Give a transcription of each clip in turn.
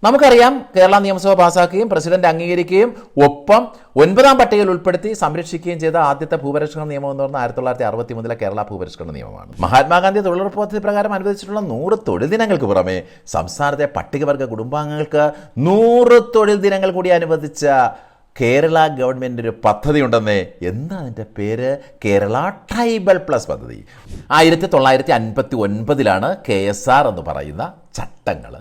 നമുക്കറിയാം, കേരള നിയമസഭ പാസാക്കുകയും പ്രസിഡന്റ് അംഗീകരിക്കുകയും ഒപ്പം 9ാം പട്ടികയിൽ ഉൾപ്പെടുത്തി സംരക്ഷിക്കുകയും ചെയ്ത ആദ്യത്തെ ഭൂപരിഷ്കരണ നിയമം എന്ന് പറഞ്ഞാൽ 1963 കേരള ഭൂപരിഷ്കരണ നിയമമാണ്. മഹാത്മാഗാന്ധി തൊഴിലുറപ്പ് പദ്ധതി പ്രകാരം അനുവദിച്ചിട്ടുള്ള 100 തൊഴിൽ ദിനങ്ങൾക്ക് പുറമെ സംസ്ഥാനത്തെ പട്ടികവർഗ കുടുംബാംഗങ്ങൾക്ക് 100 തൊഴിൽ ദിനങ്ങൾ കൂടി അനുവദിച്ച കേരള ഗവൺമെൻറ് ഒരു പദ്ധതി ഉണ്ടെന്നേ. എന്താ അതിൻ്റെ പേര്? കേരള ട്രൈബൽ പ്ലസ് പദ്ധതി. 1959 KSR എന്ന് പറയുന്ന ചട്ടങ്ങൾ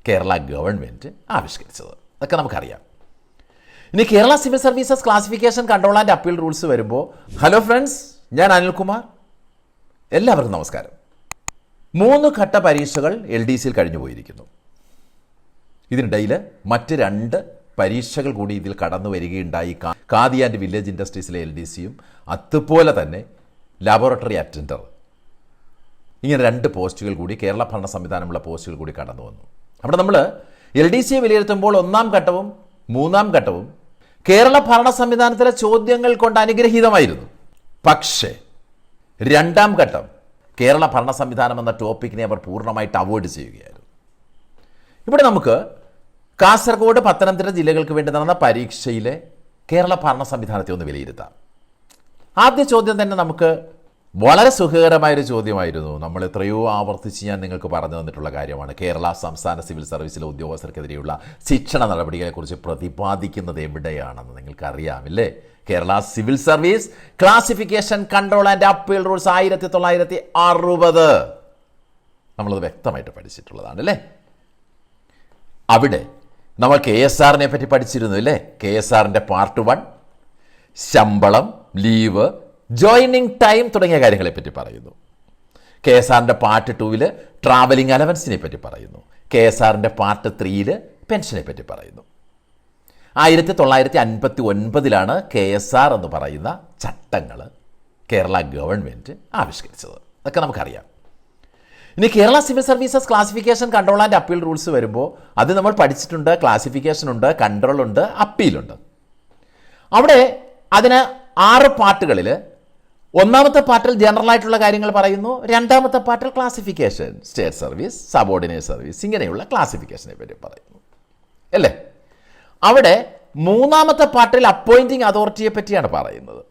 കേരള ഗവൺമെൻറ് ആവിഷ്കരിച്ചത്. അതൊക്കെ നമുക്കറിയാം. ഇനി Kerala civil services classification control and appeal rules വരുമ്പോൾ, ഹലോ ഫ്രണ്ട്സ്, ഞാൻ അനിൽകുമാർ. എല്ലാവർക്കും നമസ്കാരം. 3 ഘട്ട പരീക്ഷകൾ LDCയിൽ കഴിഞ്ഞു പോയിരിക്കുന്നു. ഇതിനിടയിൽ മറ്റ് 2 പരീക്ഷകൾ കൂടി ഇതിൽ കടന്നു വരികയുണ്ടായി. ഖാദി ആൻഡ് വില്ലേജ് ഇൻഡസ്ട്രീസിലെ LDCയും അതുപോലെ തന്നെ ലാബോറട്ടറി അറ്റൻഡർ, ഇങ്ങനെ 2 പോസ്റ്റുകൾ കൂടി, കേരള ഭരണ സംവിധാനമുള്ള പോസ്റ്റുകൾ കൂടി കടന്നു വന്നു. അവിടെ നമ്മൾ LDCയെ വിലയിരുത്തുമ്പോൾ 1ാം ഘട്ടവും 3ാം ഘട്ടവും കേരള ഭരണ സംവിധാനത്തിലെ ചോദ്യങ്ങൾ കൊണ്ട് അനുഗ്രഹീതമായിരുന്നു. പക്ഷേ 2ാം ഘട്ടം കേരള ഭരണ സംവിധാനം എന്ന ടോപ്പിക്കിനെ അവർ പൂർണ്ണമായിട്ട് അവോയ്ഡ് ചെയ്യുകയായിരുന്നു. ഇവിടെ നമുക്ക് കാസർഗോഡ്, പത്തനംതിട്ട ജില്ലകൾക്ക് വേണ്ടി നടന്ന പരീക്ഷയിലെ കേരള ഭരണ സംവിധാനത്തെ ഒന്ന് വിലയിരുത്താം. ആദ്യ ചോദ്യം തന്നെ നമുക്ക് വളരെ സുഖകരമായൊരു ചോദ്യമായിരുന്നു. നമ്മൾ എത്രയോ ആവർത്തിച്ച് ഞാൻ നിങ്ങൾക്ക് പറഞ്ഞു തന്നിട്ടുള്ള കാര്യമാണ്. കേരള സംസ്ഥാന സിവിൽ സർവീസിലെ ഉദ്യോഗസ്ഥർക്കെതിരെയുള്ള ശിക്ഷണ നടപടികളെക്കുറിച്ച് പ്രതിപാദിക്കുന്നത് എവിടെയാണെന്ന് നിങ്ങൾക്കറിയാമില്ലേ? Kerala civil service classification control and appeal rules 1960. നമ്മളത് വ്യക്തമായിട്ട് പഠിച്ചിട്ടുള്ളതാണ് അല്ലേ? അവിടെ നമ്മൾ KSRനെ പറ്റി പഠിച്ചിരുന്നു അല്ലേ? KSRൻ്റെ പാർട്ട് 1 ശമ്പളം, ലീവ്, ജോയിനിങ് ടൈം തുടങ്ങിയ കാര്യങ്ങളെപ്പറ്റി പറയുന്നു. KSRൻ്റെ പാർട്ട് 2 ട്രാവലിംഗ് അലവൻസിനെ പറ്റി പറയുന്നു. KSRൻ്റെ പാർട്ട് 3 പെൻഷനെ പറ്റി പറയുന്നു. 1959 KSR എന്ന് പറയുന്ന ചട്ടങ്ങൾ കേരള ഗവൺമെൻറ് ആവിഷ്കരിച്ചത്. അതൊക്കെ നമുക്കറിയാം. ഇനി Kerala civil services classification control and appeal rules വരുമ്പോൾ അത് നമ്മൾ പഠിച്ചിട്ടുണ്ട്. ക്ലാസിഫിക്കേഷൻ ഉണ്ട്, കൺട്രോൾ ഉണ്ട്, അപ്പീലുണ്ട്. അവിടെ അതിന് 6 പാർട്ടുകളിൽ 1ാമത്തെ പാർട്ടിൽ ജനറൽ ആയിട്ടുള്ള കാര്യങ്ങൾ പറയുന്നു. 2ാമത്തെ പാർട്ടിൽ classification, state service, subordinate service, ഇങ്ങനെയുള്ള ക്ലാസിഫിക്കേഷനെ പറ്റി പറയുന്നു അല്ലേ? അവിടെ 3ാമത്തെ പാർട്ടിൽ അപ്പോയിൻറ്റിംഗ് അതോറിറ്റിയെ പറ്റിയാണ് പറയുന്നത്.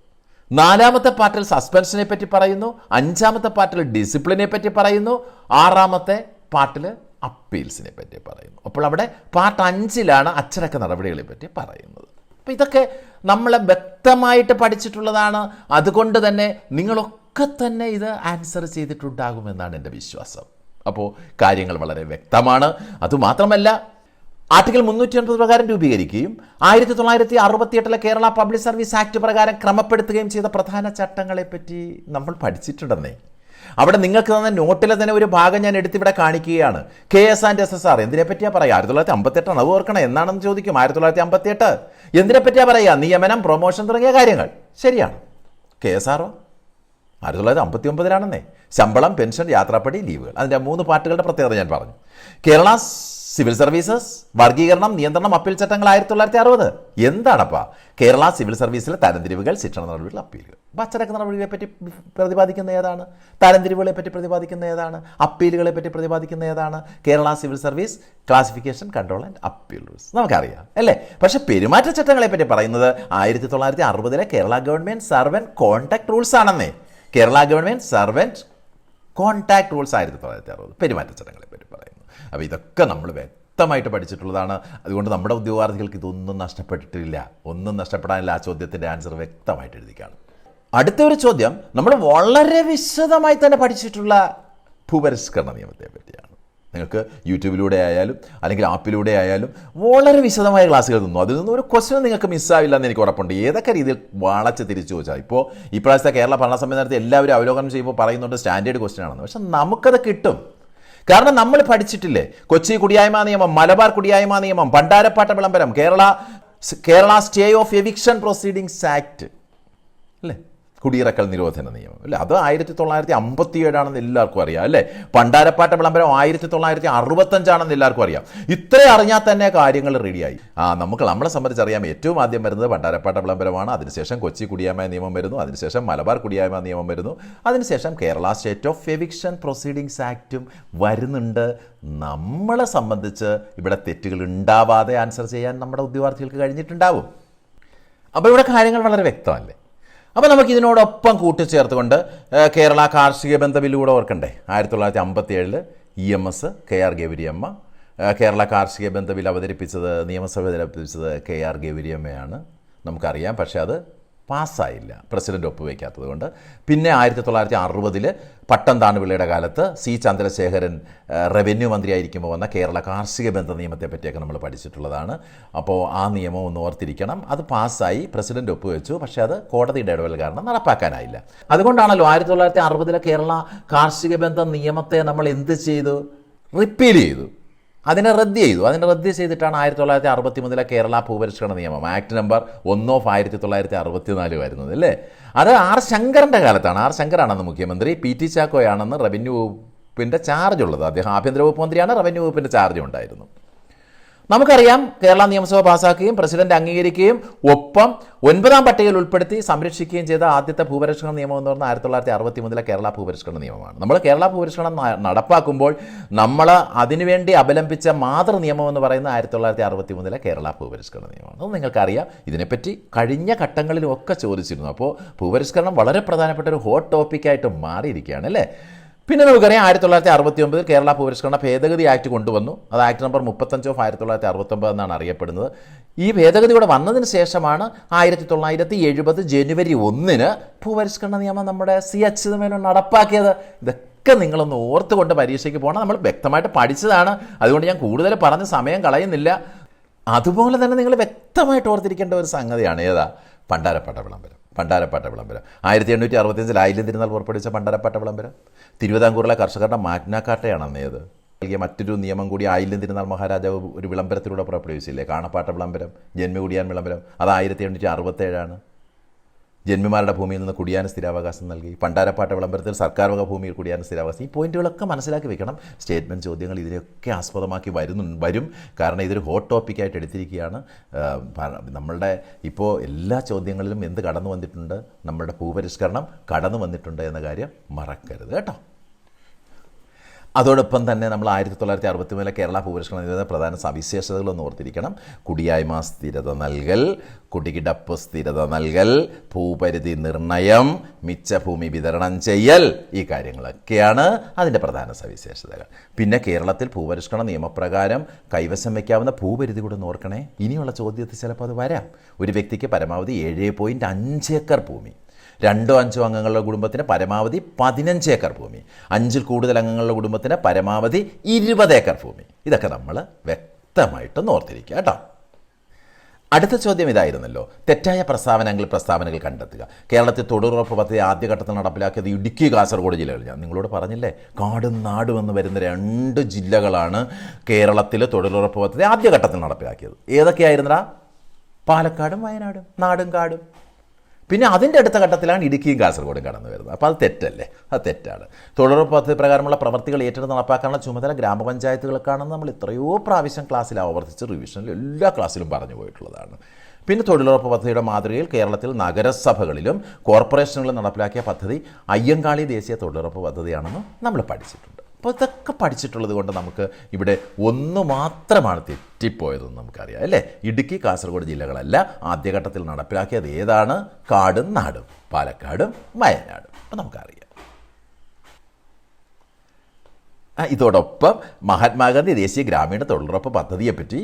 4ാമത്തെ പാർട്ടിൽ സസ്പെൻഷനെ പറ്റി പറയുന്നു. 5ാമത്തെ പാർട്ടിൽ ഡിസിപ്ലിനെ പറ്റി പറയുന്നു. 6ാമത്തെ പാർട്ടിൽ അപ്പീൽസിനെ പറ്റി പറയുന്നു. അപ്പോൾ അവിടെ പാർട്ട് 5 അച്ചടക്ക നടപടികളെ പറ്റി പറയുന്നത്. അപ്പോൾ ഇതൊക്കെ നമ്മൾ വ്യക്തമായിട്ട് പഠിച്ചിട്ടുള്ളതാണ്. അതുകൊണ്ട് തന്നെ നിങ്ങളൊക്കെ തന്നെ ഇത് ആൻസർ ചെയ്തിട്ടുണ്ടാകുമെന്നാണ് എൻ്റെ വിശ്വാസം. അപ്പോൾ കാര്യങ്ങൾ വളരെ വ്യക്തമാണ്. അതുമാത്രമല്ല, ആർട്ടിക്കിൾ 309 പ്രകാരം രൂപീകരിക്കുകയും 1968 കേരള പബ്ലിക് സർവീസ് ആക്ട് പ്രകാരം ക്രമപ്പെടുത്തുകയും ചെയ്ത പ്രധാന ചട്ടങ്ങളെപ്പറ്റി നമ്മൾ പഠിച്ചിട്ടുണ്ടെന്നേ. അവിടെ നിങ്ങൾക്ക് തന്ന നോട്ടിലെ തന്നെ ഒരു ഭാഗം ഞാൻ എടുത്തിവിടെ കാണിക്കുകയാണ്. KS ആൻഡ് SSR എന്തിനെ പറ്റിയാ പറയുക? 1958 അത് ഓർക്കണം. എന്നാണെന്ന് ചോദിക്കും. 1958 എന്തിനെ പറ്റിയാ പറയുക? നിയമനം, പ്രൊമോഷൻ തുടങ്ങിയ കാര്യങ്ങൾ. ശരിയാണ്. KSR 1959 ശമ്പളം, പെൻഷൻ, യാത്രാപ്പടി, ലീവുകൾ, അതിൻ്റെ 3 പാർട്ടുകളുടെ പ്രത്യേകത ഞാൻ പറഞ്ഞു. കേരള സിവിൽ സർവീസസ് വർഗീകരണം, നിയന്ത്രണം, അപ്പീൽ ചട്ടങ്ങൾ 1960. എന്താണപ്പാ? കേരള സിവിൽ സർവീസിലെ തരംതിരിവുകൾ, ശിക്ഷണ നടപടികൾ, അപ്പീലുകൾ. അച്ചടക്ക നടപടികളെ പറ്റി പ്രതിപാദിക്കുന്ന ഏതാണ്? തരംതിരിവുകളെ പറ്റി പ്രതിപാദിക്കുന്ന ഏതാണ്? അപ്പീലുകളെ പറ്റി പ്രതിപാദിക്കുന്ന ഏതാണ്? Kerala civil service classification control and appeal rules. നമുക്കറിയാം അല്ലേ? പക്ഷേ പെരുമാറ്റച്ചട്ടങ്ങളെ പറ്റി പറയുന്നത് 1960 Kerala government servant conduct rules ആണെന്നേ. Kerala government servant conduct rules 1960 പെരുമാറ്റച്ചട്ടങ്ങളെ പറ്റി പറയുന്നു. അപ്പോൾ ഇതൊക്കെ നമ്മൾ വ്യക്തമായിട്ട് പഠിച്ചിട്ടുള്ളതാണ്. അതുകൊണ്ട് നമ്മുടെ ഉദ്യോഗാർത്ഥികൾക്ക് ഇതൊന്നും നഷ്ടപ്പെട്ടിട്ടില്ല. ഒന്നും നഷ്ടപ്പെടാനില്ല. ആ ചോദ്യത്തിൻ്റെ ആൻസർ വ്യക്തമായിട്ട് എഴുതിക്കാണ്. അടുത്ത ഒരു ചോദ്യം നമ്മൾ വളരെ വിശദമായി തന്നെ പഠിച്ചിട്ടുള്ള ഭൂപരിഷ്കരണ നിയമത്തെ പറ്റിയാണ്. നിങ്ങൾക്ക് യൂട്യൂബിലൂടെ ആയാലും അല്ലെങ്കിൽ ആപ്പിലൂടെ ആയാലും വളരെ വിശദമായ ക്ലാസ്സുകൾ തന്നു. അതിൽ നിന്നും ഒരു ക്വസ്റ്റ്യൻ നിങ്ങൾക്ക് മിസ്സാവില്ല എന്ന് എനിക്ക് ഉറപ്പുണ്ട്. ഏതൊക്കെ രീതിയിൽ വളച്ച് തിരിച്ചു ചോദിച്ചാൽ, ഇപ്പോൾ ഈ പ്രാവശ്യത്തെ കേരള ഭരണ സംവിധാനത്തെ എല്ലാവരും അവലോകനം ചെയ്യുമ്പോൾ പറയുന്നുണ്ട് സ്റ്റാൻഡേർഡ് ക്വസ്റ്റ്യൻ ആണെന്ന്. പക്ഷെ നമുക്കത് കിട്ടും. കാരണം നമ്മൾ പഠിച്ചിട്ടില്ലേ? കൊച്ചി കുടിയായ്മ നിയമം, മലബാർ കുടിയായ്മ നിയമം, ഭണ്ഡാരപ്പാട്ട വിളംബരം, Kerala stay of eviction proceedings act അല്ലേ? കുടിയിറക്കൽ നിരോധന നിയമം അല്ലേ, അത് 1957 എല്ലാവർക്കും അറിയാം അല്ലേ. പണ്ടാരപ്പാട്ട വിളംബരം 1965 എല്ലാവർക്കും അറിയാം. ഇത്രയും അറിഞ്ഞാൽ തന്നെ കാര്യങ്ങൾ റെഡിയായി. നമ്മളെ സംബന്ധിച്ചറിയാം, ഏറ്റവും ആദ്യം വരുന്നത് പണ്ടാരപ്പാട്ട വിളംബരമാണ്. അതിനുശേഷം കൊച്ചി കുടിയായ്മ നിയമം വരുന്നു, അതിനുശേഷം മലബാർ കുടിയായ്മ നിയമം വരുന്നു, അതിനുശേഷം Kerala state of eviction proceedings ആക്റ്റും വരുന്നുണ്ട്. നമ്മളെ സംബന്ധിച്ച് ഇവിടെ തെറ്റുകൾ ഉണ്ടാവാതെ ആൻസർ ചെയ്യാൻ നമ്മുടെ ഉദ്യോഗാർത്ഥികൾക്ക് കഴിഞ്ഞിട്ടുണ്ടാവും. അപ്പോൾ ഇവിടെ കാര്യങ്ങൾ വളരെ വ്യക്തമല്ലേ. അപ്പോൾ നമുക്ക് ഇതിനോടൊപ്പം കൂട്ടിച്ചേർത്തുകൊണ്ട് കേരള കാർഷിക ബന്ധ ബില്ല് കൂടെ ഓർക്കണ്ടേ. 1957 EMS KR ഗൗരിയമ്മ. കേരള കാർഷിക ബന്ധ ബില്ല് നിയമസഭയിൽ അവതരിപ്പിച്ചത് KR ഗൗരിയമ്മയാണ്, നമുക്കറിയാം. പക്ഷേ അത് പാസ്സായില്ല, പ്രസിഡന്റ് ഒപ്പുവയ്ക്കാത്തത് കൊണ്ട്. പിന്നെ 1960 പട്ടം താണുപിള്ളയുടെ കാലത്ത് C ചന്ദ്രശേഖരൻ റവന്യൂ മന്ത്രിയായിരിക്കുമ്പോൾ വന്ന കേരള കാർഷിക ബന്ധ നിയമത്തെ പറ്റിയൊക്കെ നമ്മൾ പഠിച്ചിട്ടുള്ളതാണ്. അപ്പോൾ ആ നിയമം ഒന്ന് ഓർത്തിരിക്കണം. അത് പാസ്സായി, പ്രസിഡന്റ് ഒപ്പുവെച്ചു, പക്ഷേ അത് കോടതിയുടെ ഇടപെടൽ കാരണം നടപ്പാക്കാനായില്ല. അതുകൊണ്ടാണല്ലോ 1960 കേരള കാർഷിക ബന്ധ നിയമത്തെ നമ്മൾ എന്ത് ചെയ്തു? റിപ്പീൽ ചെയ്തു, അതിനെ റദ്ദ് ചെയ്തിട്ടാണ് 1963 കേരള ഭൂപരിഷ്കരണ നിയമം, ആക്ട് നമ്പർ 1 ഓഫ് 1964 വരുന്നത് അല്ലേ. അത് R ശങ്കറിൻ്റെ കാലത്താണ്. R ശങ്കറാണെന്ന് മുഖ്യമന്ത്രി, PT ചാക്കോയാണെന്ന് റവന്യൂ വകുപ്പിൻ്റെ ചാർജ് ഉള്ളത്. അദ്ദേഹം ആഭ്യന്തര വകുപ്പ് മന്ത്രിയാണ്, റവന്യൂ വകുപ്പിൻ്റെ ചാർജ് ഉണ്ടായിരുന്നു. നമുക്കറിയാം, കേരള നിയമസഭ പാസ്സാക്കുകയും പ്രസിഡന്റ് അംഗീകരിക്കുകയും ഒപ്പം 9ാം പട്ടികയിൽ ഉൾപ്പെടുത്തി സംരക്ഷിക്കുകയും ചെയ്ത ആദ്യത്തെ ഭൂപരിഷ്കരണ നിയമം എന്ന് പറഞ്ഞാൽ 1963 കേരള ഭൂപരിഷ്കരണ നിയമമാണ്. നമ്മൾ കേരള ഭൂപരിഷ്കരണം നടപ്പാക്കുമ്പോൾ നമ്മൾ അതിനുവേണ്ടി അവലംബിച്ച മാതൃ നിയമം എന്ന് പറയുന്നത് 1963 കേരള ഭൂപരിഷ്കരണ നിയമമാണ്. അത് നിങ്ങൾക്കറിയാം. ഇതിനെപ്പറ്റി കഴിഞ്ഞ ഘട്ടങ്ങളിലുമൊക്കെ ചോദിച്ചിരുന്നു. അപ്പോൾ ഭൂപരിഷ്കരണം വളരെ പ്രധാനപ്പെട്ട ഒരു ഹോട്ട് ടോപ്പിക്കായിട്ട് മാറിയിരിക്കുകയാണ് അല്ലേ. പിന്നെ നമുക്കറിയാം, 1969 കേരള ഭൂപരിഷ്കരണ ഭേദഗതി ആക്ട് കൊണ്ടുവന്നു. അത് ആക്ട് നമ്പർ 35 ഓഫ് 1969 എന്നാണ് അറിയപ്പെടുന്നത്. ഈ ഭേദഗതി കൂടെ വന്നതിന് ശേഷമാണ് 1970 ജനുവരി 1 ഭൂപരിഷ്കരണ നിയമം നമ്മുടെ CH മേനോൻ നടപ്പാക്കിയത്. ഇതൊക്കെ നിങ്ങളൊന്ന് ഓർത്തുകൊണ്ട് പരീക്ഷയ്ക്ക് പോകണം. നമ്മൾ വ്യക്തമായിട്ട് പഠിച്ചതാണ്, അതുകൊണ്ട് ഞാൻ കൂടുതൽ പറഞ്ഞ് സമയം കളയുന്നില്ല. അതുപോലെ തന്നെ നിങ്ങൾ വ്യക്തമായിട്ട് ഓർത്തിരിക്കേണ്ട ഒരു സംഗതിയാണ് ഏതാ? പണ്ടാരപ്പാട്ട വിളംബരം. 1865 ആയില്യം തിരുനാൾ പുറപ്പെടുവിച്ച പണ്ടാരപ്പാട്ട വിളംബരം തിരുവിതാംകൂറിലെ കർഷകരുടെ മാഗ്നാകാർട്ടയാണ് അന്നേത്. നൽകിയ മറ്റൊരു നിയമം കൂടി ആയില്യം തിരുനാൾ മഹാരാജാവ് ഒരു വിളംബരത്തിലൂടെ പുറപ്പെടുവിച്ചില്ലേ, കാണപ്പാട്ട വിളംബരം, ജന്മികുടിയാൻ വിളംബരം. അത് 1867 ജന്മിമാരുടെ ഭൂമിയിൽ നിന്ന് കുടിയാൻ സ്ഥിരാവകാശം നൽകി. പണ്ടാരപ്പാട്ട വിളംബരത്തിൽ സർക്കാർ വക ഭൂമിയിൽ കുടിയാൻ സ്ഥിരാവകാശം. ഈ പോയിന്റുകളൊക്കെ മനസ്സിലാക്കി വെക്കണം. സ്റ്റേറ്റ്മെൻറ്റ് ചോദ്യങ്ങൾ ഇതിനെയൊക്കെ ആസ്പദമാക്കി വരും. കാരണം ഇതൊരു ഹോട്ട് ടോപ്പിക്കായിട്ട് എടുത്തിരിക്കുകയാണ്. നമ്മളുടെ ഇപ്പോൾ എല്ലാ ചോദ്യങ്ങളിലും എന്ത് കടന്നു വന്നിട്ടുണ്ട്? നമ്മളുടെ ഭൂപരിഷ്കരണം കടന്നു വന്നിട്ടുണ്ട് എന്ന കാര്യം മറക്കരുത് കേട്ടോ. അതോടൊപ്പം തന്നെ നമ്മൾ 1963 കേരള ഭൂപരിഷ്കരണ നിയമത്തിൻ്റെ പ്രധാന സവിശേഷതകളൊന്ന് ഓർത്തിരിക്കണം. കുടിയായ്മ സ്ഥിരത നൽകൽ, കുടികിടപ്പ് സ്ഥിരത നൽകൽ, ഭൂപരിധി നിർണയം, മിച്ച ഭൂമി വിതരണം ചെയ്യൽ, ഈ കാര്യങ്ങളൊക്കെയാണ് അതിൻ്റെ പ്രധാന സവിശേഷതകൾ. പിന്നെ കേരളത്തിൽ ഭൂപരിഷ്കരണ നിയമപ്രകാരം കൈവശം വയ്ക്കാവുന്ന ഭൂപരിധി കൂടെ ഓർക്കണേ. ഇനിയുള്ള ചോദ്യത്തിൽ ചിലപ്പോൾ അത് വരാം. ഒരു വ്യക്തിക്ക് പരമാവധി 7.5 ഏക്കർ ഭൂമി, 2-5 അംഗങ്ങളുടെ കുടുംബത്തിന് പരമാവധി 15 ഏക്കർ ഭൂമി, 5-ൽ കൂടുതൽ അംഗങ്ങളുടെ കുടുംബത്തിന് പരമാവധി 20 ഏക്കർ ഭൂമി. ഇതൊക്കെ നമ്മൾ വ്യക്തമായിട്ട് ഓർത്തിരിക്കുക കേട്ടോ. അടുത്ത ചോദ്യം ഇതായിരുന്നല്ലോ, തെറ്റായ പ്രസ്താവനകൾ കണ്ടെത്തുക. കേരളത്തിൽ തൊഴിലുറപ്പ് പദ്ധതി ആദ്യഘട്ടത്തിൽ നടപ്പിലാക്കിയത് ഇടുക്കി, കാസർഗോഡ് ജില്ലകൾ. ഞാൻ നിങ്ങളോട് പറഞ്ഞില്ലേ, കാടും നാടും എന്ന് വരുന്ന 2 ജില്ലകളാണ് കേരളത്തിൽ തൊഴിലുറപ്പ് പദ്ധതി ആദ്യഘട്ടത്തിൽ നടപ്പിലാക്കിയത്. ഏതൊക്കെയായിരുന്നടാ? പാലക്കാടും വയനാടും, നാടും കാടും. പിന്നെ അതിൻ്റെ അടുത്ത ഘട്ടത്തിലാണ് ഇടുക്കിയും കാസർഗോഡും കടന്നു വരുന്നത്. അപ്പോൾ അത് തെറ്റല്ലേ? അത് തെറ്റാണ്. തൊഴിലുറപ്പ് പദ്ധതി പ്രകാരമുള്ള പ്രവർത്തികൾ ഏറ്റെടുത്ത് നടപ്പാക്കാനുള്ള ചുമതല ഗ്രാമപഞ്ചായത്തുകൾക്കാണെന്ന് നമ്മൾ എത്രയോ പ്രാവശ്യം ക്ലാസ്സിൽ ആവർത്തിച്ച് റിവിഷനിൽ എല്ലാ ക്ലാസ്സിലും പറഞ്ഞു പോയിട്ടുള്ളതാണ്. പിന്നെ തൊഴിലുറപ്പ് പദ്ധതിയുടെ മാതൃകയിൽ കേരളത്തിൽ നഗരസഭകളിലും കോർപ്പറേഷനുകളിലും നടപ്പിലാക്കിയ പദ്ധതി അയ്യങ്കാളി ദേശീയ തൊഴിലുറപ്പ് പദ്ധതിയാണെന്ന് നമ്മൾ പഠിച്ചിട്ടുണ്ട്. അപ്പോൾ ഇതൊക്കെ പഠിച്ചിട്ടുള്ളത് കൊണ്ട് നമുക്ക് ഇവിടെ ഒന്ന് മാത്രമാണ് തെറ്റിപ്പോയതെന്ന് നമുക്കറിയാം അല്ലേ. ഇടുക്കി, കാസർഗോഡ് ജില്ലകളല്ല ആദ്യഘട്ടത്തിൽ നടപ്പിലാക്കിയത്. ഏതാണ്? കാടും നാടും, പാലക്കാടും വയനാടും. അപ്പോൾ നമുക്കറിയാം. ഇതോടൊപ്പം മഹാത്മാഗാന്ധി ദേശീയ ഗ്രാമീണ തൊഴിലുറപ്പ് പദ്ധതിയെപ്പറ്റി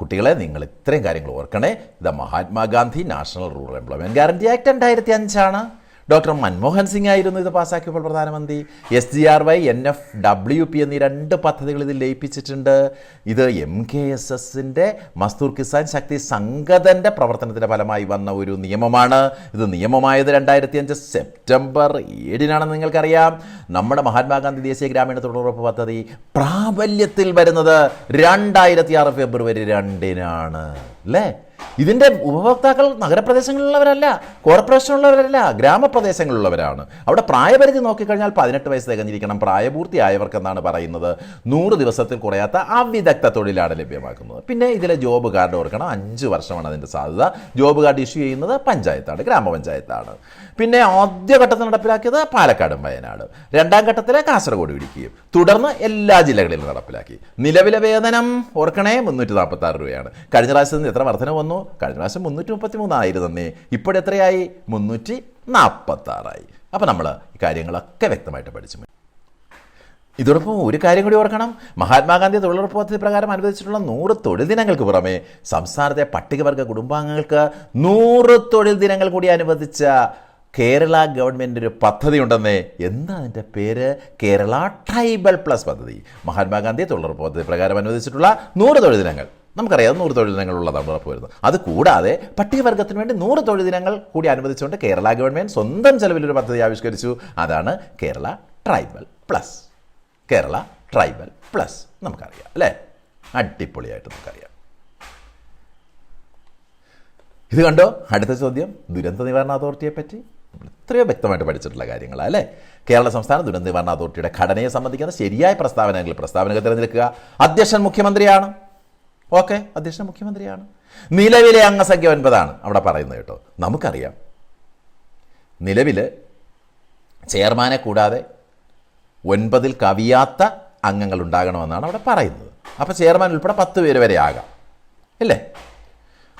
കുട്ടികളെ നിങ്ങൾ ഇത്രയും കാര്യങ്ങൾ ഓർക്കണേ. ഇത് Mahatma Gandhi national rural employment guarantee act 2005 doctor Manmohan Singh ആയിരുന്നു ഇത് പാസ്സാക്കിയപ്പോൾ പ്രധാനമന്ത്രി. SGRY, NFWP എന്നീ 2 പദ്ധതികൾ ഇതിൽ ലയിപ്പിച്ചിട്ടുണ്ട്. ഇത് MKSSൻ്റെ മസ്ദൂർ കിസാൻ ശക്തി സംഗതൻ്റെ പ്രവർത്തനത്തിൻ്റെ ഫലമായി വന്ന ഒരു നിയമമാണ്. ഇത് നിയമമായത് 2005 സെപ്റ്റംബർ 7 നിങ്ങൾക്കറിയാം. നമ്മുടെ മഹാത്മാഗാന്ധി ദേശീയ ഗ്രാമീണ തൊഴിലുറപ്പ് പദ്ധതി പ്രാബല്യത്തിൽ വരുന്നത് 2006 ഫെബ്രുവരി 2 അല്ലേ. ഇതിൻ്റെ ഉപഭോക്താക്കൾ നഗരപ്രദേശങ്ങളിലുള്ളവരല്ല, കോർപ്പറേഷനിലുള്ളവരല്ല, ഗ്രാമപ്രദേശങ്ങളിലുള്ളവരാണ്. അവിടെ പ്രായപരിധി നോക്കിക്കഴിഞ്ഞാൽ 18 വയസ്സ് തികഞ്ഞിരിക്കണം. പ്രായപൂർത്തിയായവർക്കെന്നാണ് പറയുന്നത്. 100 ദിവസത്തിൽ കുറയാത്ത അവിദഗ്ധ തൊഴിലാണ് ലഭ്യമാക്കുന്നത്. പിന്നെ ഇതിലെ ജോബ് കാർഡ് ഓർക്കണം, 5 വർഷമാണ് അതിൻ്റെ സാധ്യത. ജോബ് കാർഡ് ഇഷ്യൂ ചെയ്യുന്നത് പഞ്ചായത്താണ്, ഗ്രാമപഞ്ചായത്താണ്. പിന്നെ ആദ്യഘട്ടത്തിൽ നടപ്പിലാക്കിയത് പാലക്കാടും വയനാട്, രണ്ടാം ഘട്ടത്തിൽ കാസർഗോഡ് ഇടുക്കിയും, തുടർന്ന് എല്ലാ ജില്ലകളിലും നടപ്പിലാക്കി. നിലവിലെ വേതനം ഓർക്കണേ 346 രൂപയാണ്. കഴിഞ്ഞ പ്രാവശ്യത്തിൽ എത്ര വർധന വന്നു? കഴിഞ്ഞ പ്രാവശ്യം 333 ആയിരുന്നേ, ഇപ്പോഴെത്രയായി? 346. അപ്പം നമ്മൾ ഈ കാര്യങ്ങളൊക്കെ വ്യക്തമായിട്ട് പഠിച്ചു. ഇതോടൊപ്പം ഒരു കാര്യം കൂടി ഓർക്കണം. മഹാത്മാഗാന്ധി തൊഴിലുറപ്പ് പദ്ധതി പ്രകാരം അനുവദിച്ചിട്ടുള്ള 100 തൊഴിൽ ദിനങ്ങൾക്ക് പുറമെ സംസ്ഥാനത്തെ പട്ടികവർഗ കുടുംബാംഗങ്ങൾക്ക് 100 തൊഴിൽ ദിനങ്ങൾ കൂടി അനുവദിച്ച കേരള ഗവൺമെൻറ് ഒരു പദ്ധതി ഉണ്ടെന്നേ. എന്താ അതിൻ്റെ പേര്? കേരള ട്രൈബൽ പ്ലസ് പദ്ധതി. മഹാത്മാഗാന്ധി തൊഴിലുറപ്പ് പദ്ധതി പ്രകാരം അനുവദിച്ചിട്ടുള്ള 100 തൊഴിൽ ദിനങ്ങൾ, നമുക്കറിയാം 100 തൊഴിൽ ദിനങ്ങളുള്ളതാണ് ഉറപ്പ് വരുന്നത്. അതുകൂടാതെ പട്ടികവർഗത്തിന് വേണ്ടി 100 തൊഴിൽ ദിനങ്ങൾ കൂടി അനുവദിച്ചുകൊണ്ട് കേരള ഗവൺമെൻറ് സ്വന്തം ചെലവിലൊരു പദ്ധതി ആവിഷ്കരിച്ചു. അതാണ് Kerala tribal plus. Kerala tribal plus നമുക്കറിയാം അല്ലേ? അടിപൊളിയായിട്ട് നമുക്കറിയാം. ഇത് കണ്ടോ? അടുത്ത ചോദ്യം ദുരന്ത നിവാരണ അതോറിറ്റിയെ പറ്റി എത്രയോ വ്യക്തമായിട്ട് പഠിച്ചിട്ടുള്ള കാര്യങ്ങളാണ് അല്ലേ? കേരള സംസ്ഥാന ദുരന്ത നിവാരണ അതോറിറ്റിയുടെ ഘടനയെ സംബന്ധിക്കുന്ന ശരിയായ പ്രസ്താവനകൾ തിരഞ്ഞെടുക്കുക. അധ്യക്ഷൻ മുഖ്യമന്ത്രിയാണ്. ഓക്കെ, അധ്യക്ഷൻ മുഖ്യമന്ത്രിയാണ്. നിലവിലെ അംഗസംഖ്യ 9 ആണ് അവിടെ പറയുന്നത് കേട്ടോ. നമുക്കറിയാം നിലവിൽ ചെയർമാനെ കൂടാതെ 9 കവിയാത്ത അംഗങ്ങൾ ഉണ്ടാകണമെന്നാണ് അവിടെ പറയുന്നത്. അപ്പോൾ ചെയർമാൻ ഉൾപ്പെടെ 10 പേര് വരെ ആകാം അല്ലേ?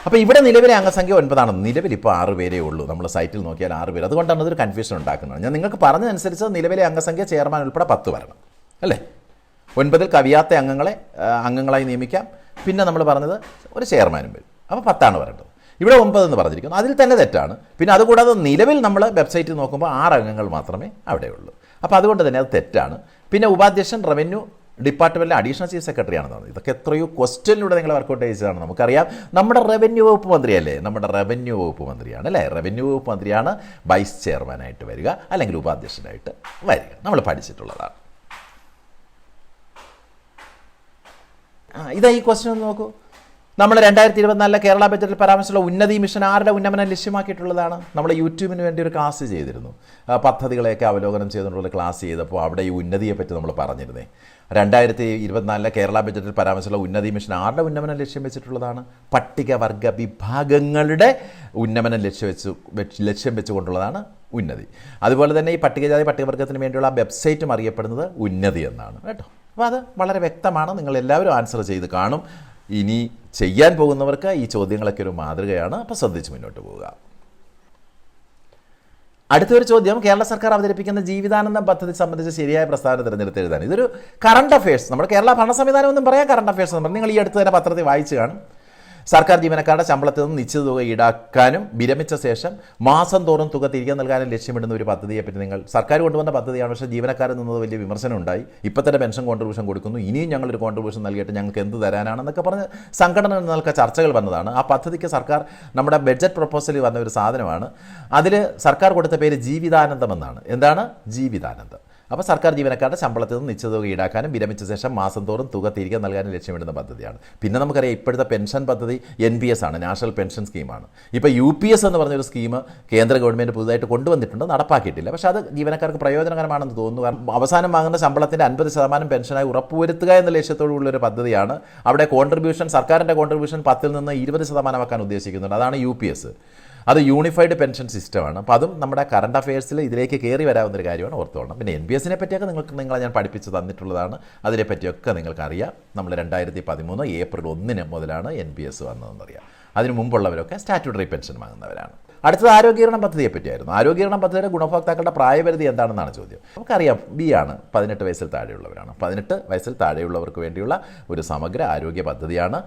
അപ്പോൾ ഇവിടെ നിലവിലെ അംഗസംഖ്യ 9 ആണ്. നിലവിൽ ഇപ്പോൾ 6 പേരേ ഉള്ളൂ. നമ്മൾ സൈറ്റിൽ നോക്കിയാൽ 6 പേര്. അതുകൊണ്ടാണ് അതൊരു കൺഫ്യൂഷൻ ഉണ്ടാക്കുന്നത്. ഞാൻ നിങ്ങൾക്ക് പറഞ്ഞതനുസരിച്ച് നിലവിലെ അംഗസംഖ്യ ചെയർമാൻ ഉൾപ്പെടെ 10 വരണം അല്ലേ? 9 കവിയാത്ത അംഗങ്ങളായി നിയമിക്കാം. പിന്നെ നമ്മൾ പറഞ്ഞത് ഒരു ചെയർമാനും വരും. അപ്പോൾ 10 വരേണ്ടത്. ഇവിടെ 9 എന്ന് പറഞ്ഞിരിക്കുന്നു. അതിൽ തന്നെ തെറ്റാണ്. പിന്നെ അതുകൂടാതെ നിലവിൽ നമ്മൾ വെബ്സൈറ്റിൽ നോക്കുമ്പോൾ 6 അംഗങ്ങൾ മാത്രമേ അവിടെയുള്ളൂ. അപ്പോൾ അതുകൊണ്ട് തന്നെ അത് തെറ്റാണ്. പിന്നെ ഉപാധ്യക്ഷൻ റവന്യൂ ഡിപ്പാർട്ട്മെൻറ്റിലെ അഡീഷണൽ ചീഫ് സെക്രട്ടറി ആണെന്ന് പറഞ്ഞത്. ഇതൊക്കെ എത്രയോ ക്വസ്റ്റ്യനിലൂടെ നിങ്ങൾ വർക്കൗട്ട് ചെയ്തതാണ്. നമുക്കറിയാം നമ്മുടെ റവന്യൂ വകുപ്പ് മന്ത്രിയല്ലേ? നമ്മുടെ റവന്യൂ വകുപ്പ് മന്ത്രിയാണ് അല്ലേ? റവന്യൂ വകുപ്പ് മന്ത്രിയാണ് വൈസ് ചെയർമാനായിട്ട് വരിക, അല്ലെങ്കിൽ ഉപാധ്യക്ഷനായിട്ട് വരിക. നമ്മൾ പഠിച്ചിട്ടുള്ളതാണ്. ഇതാ ഈ ക്വസ്റ്റ്യൻ ഒന്ന് നോക്കൂ. നമ്മൾ 2024 കേരള ബജറ്റിൽ പരാമർശിച്ചുള്ള ഉന്നതി മിഷൻ ആരുടെ ഉന്നമനം ലക്ഷ്യമാക്കിയിട്ടുള്ളതാണ്? നമ്മൾ യൂട്യൂബിന് വേണ്ടി ഒരു ക്ലാസ് ചെയ്തിരുന്നു. പദ്ധതികളെയൊക്കെ അവലോകനം ചെയ്തുകൊണ്ടുള്ള ക്ലാസ് ചെയ്തപ്പോൾ അവിടെ ഈ ഉന്നതിയെ പറ്റി നമ്മൾ പറഞ്ഞിരുന്നേ. 2024 കേരള ബജറ്റിൽ പരാമർശിച്ചുള്ള ഉന്നതി മിഷൻ ആരുടെ ഉന്നമനം ലക്ഷ്യം വെച്ചിട്ടുള്ളതാണ്? പട്ടികവർഗ വിഭാഗങ്ങളുടെ ഉന്നമനം ലക്ഷ്യം വെച്ചുകൊണ്ടുള്ളതാണ് ഉന്നതി. അതുപോലെ തന്നെ ഈ പട്ടികജാതി പട്ടികവർഗത്തിന് വേണ്ടിയുള്ള വെബ്സൈറ്റും അറിയപ്പെടുന്നത് ഉന്നതി എന്നാണ് കേട്ടോ. അപ്പോൾ അത് വളരെ വ്യക്തമാണ്. നിങ്ങൾ എല്ലാവരും ആൻസർ ചെയ്ത് കാണും. ഇനി ചെയ്യാൻ പോകുന്നവർക്ക് ഈ ചോദ്യങ്ങളൊക്കെ ഒരു മാതൃകയാണ്. അപ്പോൾ ശ്രദ്ധിച്ച് മുന്നോട്ട് പോവുക. അടുത്തൊരു ചോദ്യം, കേരള സർക്കാർ അവതരിപ്പിക്കുന്ന ജീവിതാനന്ദം പദ്ധതി സംബന്ധിച്ച് ശരിയായ പ്രസ്താവന തിരഞ്ഞെടുത്ത് എഴുതാൻ. ഇതൊരു കറണ്ട് അഫയേഴ്സ്. നമ്മുടെ കേരള ഭരണ സംവിധാനം ഒന്നും പറയാം, കറണ്ട് അഫയേഴ്സ് എന്ന് പറഞ്ഞാൽ നിങ്ങൾ ഈ അടുത്ത് തന്നെ പത്രത്തിൽ വായിച്ചു കാണും. സർക്കാർ ജീവനക്കാരുടെ ശമ്പളത്തിൽ നിന്ന് നിശ്ചിത തുക ഈടാക്കാനും വിരമിച്ച ശേഷം മാസം തോറും തുക തിരികെ നൽകാനും ലക്ഷ്യമിടുന്ന ഒരു പദ്ധതിയെപ്പറ്റി നിങ്ങൾ സർക്കാർ കൊണ്ടുവന്ന പദ്ധതിയാണ്. പക്ഷേ ജീവനക്കാരിൽ നിന്നത് വലിയ വിമർശനം ഉണ്ടായി. ഇപ്പോൾ തന്നെ പെൻഷൻ കോൺട്രിബ്യൂഷൻ കൊടുക്കുന്നു, ഇനിയും ഞങ്ങളൊരു കോൺട്രിബ്യൂഷൻ നൽകിയിട്ട് ഞങ്ങൾക്ക് എന്ത് തരാനാണെന്നൊക്കെ പറഞ്ഞ് സംഘടനകൾക്ക് ചർച്ചകൾ വന്നതാണ്. ആ പദ്ധതിക്ക് സർക്കാർ നമ്മുടെ ബഡ്ജറ്റ് പ്രൊപ്പോസലിൽ വന്ന ഒരു സാധനമാണ്. അതിൽ സർക്കാർ കൊടുത്ത പേര് ജീവിതാനന്ദം എന്നാണ്. എന്താണ് ജീവിതാനന്ദം? അപ്പോൾ സർക്കാർ ജീവനക്കാരുടെ ശമ്പളത്തിൽ നിന്ന് നിശ്ചിത തുക ഈടാക്കാനും വിരമിച്ച ശേഷം മാസം തോറും തുക തിരികെ നൽകാനും ലക്ഷ്യമിടുന്ന പദ്ധതിയാണ്. പിന്നെ നമുക്കറിയാം ഇപ്പോഴത്തെ പെൻഷൻ പദ്ധതി NPS ആണ്, നാഷണൽ പെൻഷൻ സ്കീമാണ്. ഇപ്പോൾ UPS എന്ന് പറഞ്ഞൊരു സ്കീം കേന്ദ്ര ഗവൺമെൻറ് പുതുതായിട്ട് കൊണ്ടുവന്നിട്ടുണ്ട്, നടപ്പാക്കിയിട്ടില്ല. പക്ഷേ അത് ജീവനക്കാർക്ക് പ്രയോജനകരമാണെന്ന് തോന്നുന്നു. കാരണം അവസാനം വാങ്ങുന്ന ശമ്പളത്തിൻ്റെ 50% പെൻഷനായി ഉറപ്പുവരുത്തുക എന്ന ലക്ഷ്യത്തോടുള്ളൊരു പദ്ധതിയാണ്. അവിടെ സർക്കാരിൻ്റെ കോൺട്രിബ്യൂഷൻ 10 നിന്ന് 20% ആക്കാൻ ഉദ്ദേശിക്കുന്നുണ്ട്. അതാണ് UPS. അത് യൂണിഫൈഡ് പെൻഷൻ സിസ്റ്റമാണ്. അപ്പോൾ അതും നമ്മുടെ കറണ്ട് അഫയേഴ്സിൽ ഇതിലേക്ക് കയറി വരാവുന്നൊരു കാര്യമാണ്, ഓർത്തോളണം. പിന്നെ NPSനെ പറ്റിയൊക്കെ നിങ്ങളെ ഞാൻ പഠിപ്പിച്ച് തന്നിട്ടുള്ളതാണ്. അതിനെപ്പറ്റിയൊക്കെ നിങ്ങൾക്കറിയാം. നമ്മൾ 2013 ഏപ്രിൽ 1 മുതലാണ് NPS വന്നതെന്നറിയാം. അതിനു മുമ്പുള്ളവരൊക്കെ സ്റ്റാറ്റ്യൂട്ടറി പെൻഷൻ വാങ്ങുന്നവരാണ്. അടുത്തത് ആരോഗ്യകരണം പദ്ധതിയെ പറ്റിയായിരുന്നു. ആരോഗ്യകരണം പദ്ധതിയുടെ ഗുണഭോക്താക്കളുടെ പ്രായപരിധി എന്താണെന്നാണ് ചോദ്യം. നമുക്കറിയാം B ആണ്, 18 വയസ്സിൽ താഴെയുള്ളവരാണ്. 18 വയസ്സിൽ താഴെയുള്ളവർക്ക് വേണ്ടിയുള്ള ഒരു സമഗ്ര ആരോഗ്യ പദ്ധതിയാണ്.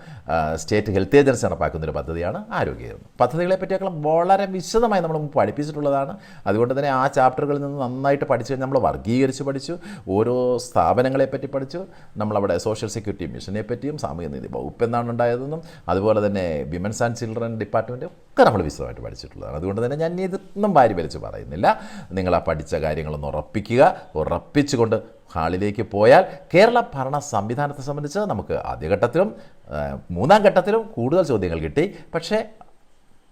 സ്റ്റേറ്റ് ഹെൽത്ത് ഏജൻസി നടപ്പാക്കുന്നൊരു പദ്ധതിയാണ് ആരോഗ്യകരണം. പദ്ധതികളെ പറ്റിയൊക്കെ വളരെ വിശദമായി നമ്മൾ പഠിപ്പിച്ചിട്ടുള്ളതാണ്. അതുകൊണ്ട് തന്നെ ആ ചാപ്റ്ററുകളിൽ നിന്ന് നന്നായിട്ട് പഠിച്ചു കഴിഞ്ഞാൽ നമ്മൾ വർഗീകരിച്ച് പഠിച്ചു, ഓരോ സ്ഥാപനങ്ങളെപ്പറ്റി പഠിച്ചു. നമ്മളവിടെ സോഷ്യൽ സെക്യൂരിറ്റി മിഷനെ പറ്റിയും സാമൂഹ്യ നീതി വകുപ്പ് എന്നാണ് ഉണ്ടായതെന്നും അതുപോലെ തന്നെ വിമൻസ് ആൻഡ് ചിൽഡ്രൻ ഡിപ്പാർട്ട്മെൻറ്റ് ഒക്കെ നമ്മൾ വിശദമായിട്ട് പഠിച്ചിട്ടുള്ളതാണ്. അതുകൊണ്ട് തന്നെ ഞാൻ ഇതൊന്നും വാരി വലിച്ച് പറയുന്നില്ല. നിങ്ങൾ ആ പഠിച്ച കാര്യങ്ങളൊന്ന് ഉറപ്പിച്ചുകൊണ്ട് ഹാളിലേക്ക് പോയാൽ കേരള ഭരണ സംവിധാനത്തെ സംബന്ധിച്ച് നമുക്ക് ആദ്യഘട്ടത്തിലും മൂന്നാം ഘട്ടത്തിലും കൂടുതൽ ചോദ്യങ്ങൾ കിട്ടി. പക്ഷേ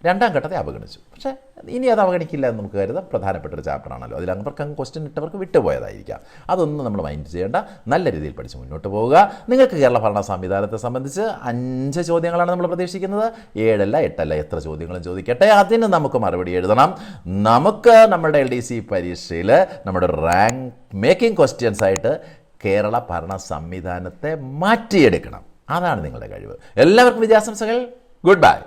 രണ്ടാം ഘട്ടത്തെ അവഗണിച്ചു. പക്ഷേ ഇനി അത് അവഗണിക്കില്ല എന്ന് നമുക്ക് കരുതാം. പ്രധാനപ്പെട്ടൊരു ചാപ്റ്ററാണല്ലോ. അതിൽ അവർക്ക് ക്വസ്റ്റ്യൻ ഇട്ടവർക്ക് വിട്ടുപോയതായിരിക്കാം. അതൊന്നും നമ്മൾ മൈൻഡ് ചെയ്യേണ്ട. നല്ല രീതിയിൽ പഠിച്ച് മുന്നോട്ട് പോവുക. നിങ്ങൾക്ക് കേരള ഭരണ സംവിധാനത്തെ സംബന്ധിച്ച് 5 ചോദ്യങ്ങളാണ് നമ്മൾ പ്രതീക്ഷിക്കുന്നത്. 7 അല്ല 8 അല്ല, എത്ര ചോദ്യങ്ങളും ചോദിക്കട്ടെ. അതിന് നമുക്ക് മറുപടി എഴുതണം. നമുക്ക് നമ്മുടെ LDC പരീക്ഷയിൽ നമ്മുടെ റാങ്ക് മേക്കിംഗ് ക്വസ്റ്റ്യൻസ് ആയിട്ട് കേരള ഭരണ സംവിധാനത്തെ മാറ്റിയെടുക്കണം. അതാണ് നിങ്ങളുടെ കഴിവ്. എല്ലാവർക്കും വിജയാശംസകൾ. Good bye.